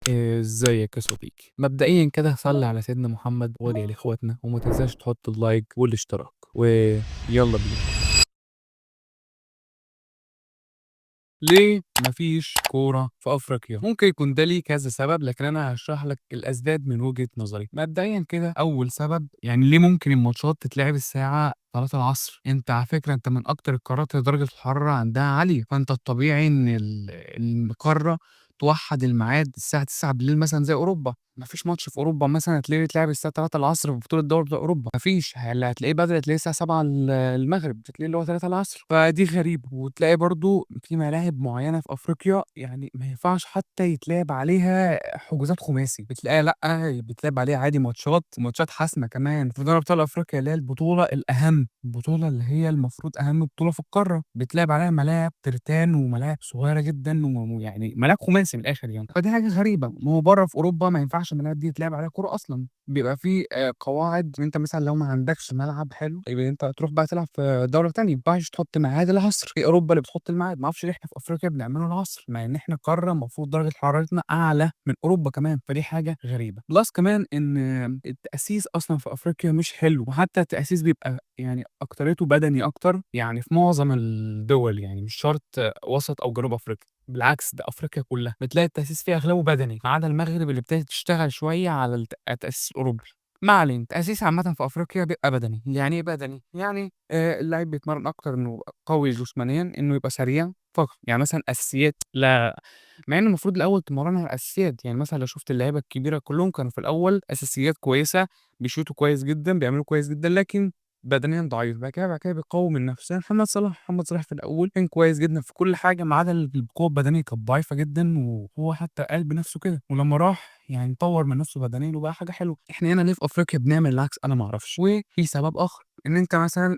ازيك يا صديقي؟ مبدئيا كده صلي على سيدنا محمد وادعي لاخواتنا وما تنساش تحط اللايك والاشتراك ويلا بينا. ليه مفيش كورة في أفريقيا؟ ممكن يكون ده ليه كذا سبب، لكن أنا هشرح لك الأسباب من وجهة نظري. مبدئيا كده أول سبب، يعني ليه ممكن الماتشات تتلعب الساعة 3 العصر؟ أنت على فكرة أنت من أكتر القارات اللي درجة الحرارة عندها عالية، فأنت الطبيعي إن القارة توحد الميعاد الساعة 9 بالليل مثلا زي أوروبا. مفيش ماتش في أوروبا مثلا هتلاقيه بيتلعب الساعة 3 العصر في بطولة دوري أبطال أوروبا، مفيش. اللي هتلاقيه بدري هتلاقيه الساعة 7 المغرب، هتلاقيه اللي هو 3 العصر، فدي غريبة. وتلاقي برضو في ملاعب معينة في أفريقيا يعني ما ينفعش حتى يتلعب عليها حجوزات خماسي، بتلاقيها لأ، بتلعب عليها عادي ماتشات حاسمة كمان في دوري أبطال أفريقيا اللي هي البطولة الأهم، البطولة اللي هي المفروض أهم بطولة في القارة، بتلعب عليها ملاعب ترتان وملاعب صغيرة جدا ويعني ملاعب خماسي من الآخر يعني. فدي حاجة غريبة. ما هو بره في أوروبا ما ينفعش الملاعب دي يتلعب عليها كورة أصلا، بيبقى في قواعد. انت مثلا لو ما عندكش ملعب حلو يبقى انت تروح بقى تلعب في دوله تانية، ما ينفعش تحط ميعاد العصر. في اوروبا اللي بتحط الميعاد، ما اعرفش ليه احنا في افريقيا بنعمله العصر مع ان احنا قاره المفروض درجه حرارتنا اعلى من اوروبا كمان. فدي حاجه غريبه. بلس كمان ان التاسيس اصلا في افريقيا مش حلو، وحتى التاسيس بيبقى يعني اكتريته بدني اكتر، يعني في معظم الدول، يعني مش شرط وسط او جنوب افريقيا، بالعكس ده افريقيا كلها بتلاقي التاسيس فيها اغلبه بدني، ما عدا المغرب اللي ابتدت تشتغل شويه على التاسيس الاوروبي. ما علينا، التأسيس عامةً في أفريقيا بيبقى بدني. يعني إيه بدني؟ يعني اللعيب بيتمرن أكتر إنه يبقى قوي جسمانيًا، إنه يبقى سريع فقط. يعني مثلًا أساسيات لا، مع إن المفروض الأول تمرّنها على الأساسيات. يعني مثلًا لو شُفت اللعيبة الكبيرة كلّهم كانوا في الأول أساسيات كويسة، بيشوطوا كويس جدًا، بيعملوا كويس جدًا، لكن بدنيًا ضعيف. بعد كده بيقوّي من نفسه. يعني محمد صلاح في الأول كان كويس جدًا في كل حاجة ما عدا القوة البدنية كانت ضعيفة جدًا، وهو حتى قال بنفسه كده. ولمّا راح يعني طوّر من نفسه بدنيًا وبقى حاجة حلوة. إحنا هنا ليه في أفريقيا بنعمل العكس؟ أنا ما أعرفش. وفي سبب آخر، إن أنت مثلًا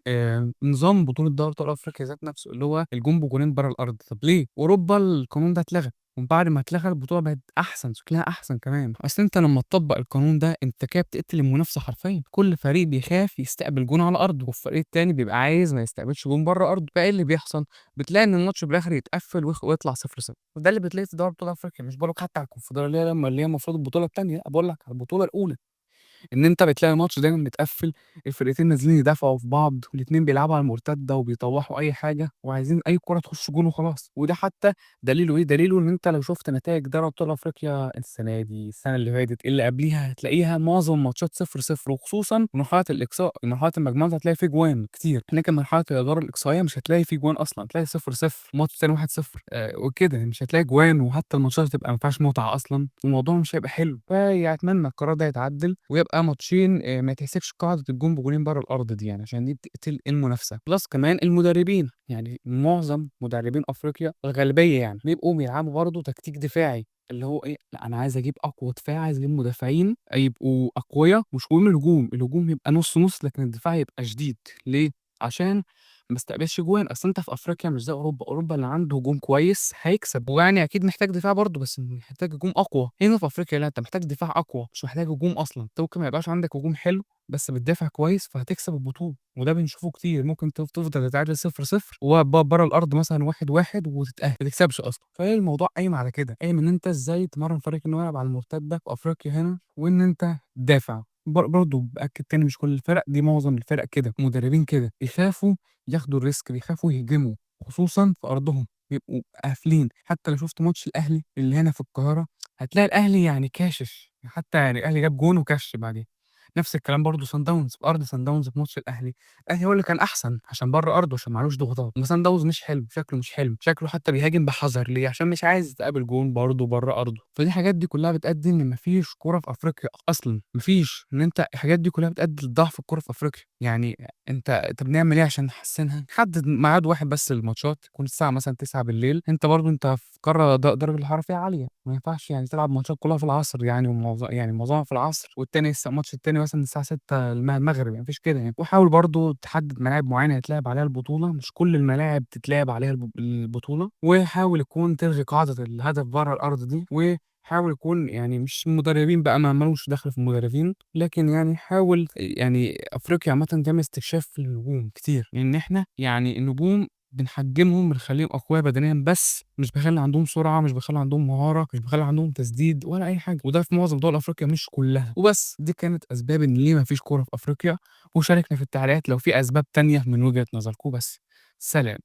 نظام بطولة دوري أبطال أفريقيا ذات نفسه اللي هو الجون بجونين برّه الأرض. طب ليه؟ أوروبا القانون ده اتلغى. ومن بعد ما اتلغى البطولة بقت أحسن، شكلها أحسن كمان. أصل أنت لمّا تطبّق القانون ده أنت كده بتقتل المنافسة حرفيًا. كل فريق بيخاف يستقبل جون على أرضه، والفريق التاني بيبقى عايز ما يستقبلش جون برّه أرضه. فإيه اللي بيحصل؟ بتلاقي إن الماتش في الآخر يتقفّل ويطلع 0-0. وده اللي بتلاقيه في دوري أبطال أفريقيا. مش باقول لك حتى على الكونفدرالية اللي هي المفروض البطولة التانية، لأ باقول لك على البطولة الأولى. إن أنت بتلاقي الماتش دايمًا متقفّل، الفرقتين نازلين يدافعوا في بعض، والاتنين بيلعبوا على المرتدة وبيطوّحوا أي حاجة، وعايزين أي كورة تخش جون وخلاص. وده حتى دليله إيه؟ دليله إن أنت لو شُفت نتايج دوري أبطال أفريقيا السنة دي، السنة اللي فاتت، اللي قبليها، هتلاقيها معظم الماتشات 0-0، وخصوصًا مرحلة الإقصاء. مرحلة المجموعات هتلاقي في جوان كتير، لكن مرحلة الأدوار الإقصائية مش هتلاقي في جوان أصلًا، هتلاقي 0-0، الماتش التاني 1-0 وكده. مش هتلاقي جوان، وحتى الماتشات هتبقى ما فيهاش متعة أصلًا، والموضوع مش هيبقى حلو. أتمنى القرار ده يتعدل ويبقى ماتشين ما يتحسبش قاعدة الجون بجونين برّه الأرض دي يعني، عشان دي بتقتل المنافسة. بلس كمان المدربين، يعني معظم مدربين أفريقيا الغالبية يعني بيبقوا بيلعبوا برضه تكتيك دفاعي، اللي هو إيه، لأ أنا عايز أجيب أقوى دفاع، عايز أجيب مدافعين يبقوا أقويا. مش مهم الهجوم يبقى نُص، نُص، لكن الدفاع يبقى شديد. ليه؟ عشان ما استقبلش جوان. أصل أنت في أفريقيا مش زي أوروبا اللي عنده هجوم كويس هيكسب، ويعني أكيد محتاج دفاع برضه، بس محتاج هجوم أقوى. هنا في أفريقيا لأ، أنت محتاج دفاع أقوى، مش محتاج هجوم أصلًا. أنت ممكن ما يبقاش عندك هجوم حلو، بس بتدافع كويس فهتكسب البطولة. وده بنشوفه كتير، ممكن تفضل تتعادل 0-0 برّه الأرض مثلًا 1-1 وتتأهل، ما تكسبش أصلًا. فهي الموضوع قايم على كده، قايم إن أنت إزاي تمرّن فريق إنه يلعب على المرتدة في أفريقيا هنا، وإن أنت تدافع. برضه بأكد تاني، مش كل الفرق، دي معظم الفرق كده، مدربين كده، بيخافوا ياخدوا الrisk، بيخافوا يهجموا، خصوصًا في أرضهم، بيبقوا قافلين. حتى لو شُفت ماتش الأهلي اللي هنا في القاهرة، هتلاقي الأهلي يعني كاشش، حتى يعني الأهلي جاب جون وكَش بعديها. نفس الكلام برضه صن داونز، في أرض صن داونز في ماتش الأهلي هو اللي كان أحسن عشان برّه أرضه، عشان ما عليهوش ضغوطات. أمّا صن داونز مش حلو، شكله مش حلو، شكله حتى بيهاجم بحذر. ليه؟ عشان مش عايز يستقبل جون برضه برّه أرضه. فدي الحاجات دي كلّها بتأدي إن ما فيش كورة في أفريقيا أصلًا، ما فيش. إن أنت الحاجات دي كلّها بتأدي لضعف الكورة في أفريقيا. يعني طب نعمل إيه عشان نحسّنها؟ حدد ميعاد واحد بس للماتشات، يكون الساعة مثلًا 21:00 أنت برضه أنت في قارة درجة الحرارة فيها عالية، ما ينفعش يعني تلعب ماتشات كلّها في العصر يعني، يعني معظمها في العصر، والتاني الماتش التاني مثلًا الساعة 18:00 المغرب، يعني ما فيش كده يعني. وحاول برضه تحدد ملاعب معيّنة يتلعب عليها البطولة، مش كل الملاعب تتلعب عليها البطولة. وحاول يكون تلغي قاعدة الهدف برّه الأرض دي. حاول يكون يعني مش المدربين بقى، ما لوش دخل في المدربين، لكن يعني حاول يعني أفريقيا عامةً تعمل استكشاف للنجوم كتير، لإن إحنا يعني النجوم بنحجّمهم، بنخلّيهم أقوياء بدنيًا بس، مش بنخلّي عندهم سرعة، مش بنخلّي عندهم مهارة، مش بنخلّي عندهم تسديد ولا أي حاجة، وده في معظم دول أفريقيا مش كلّها. وبس، دي كانت أسباب إن ليه ما فيش كورة في أفريقيا، وشاركنا في التعليقات لو في أسباب تانية من وجهة نظركم. بس، سلام.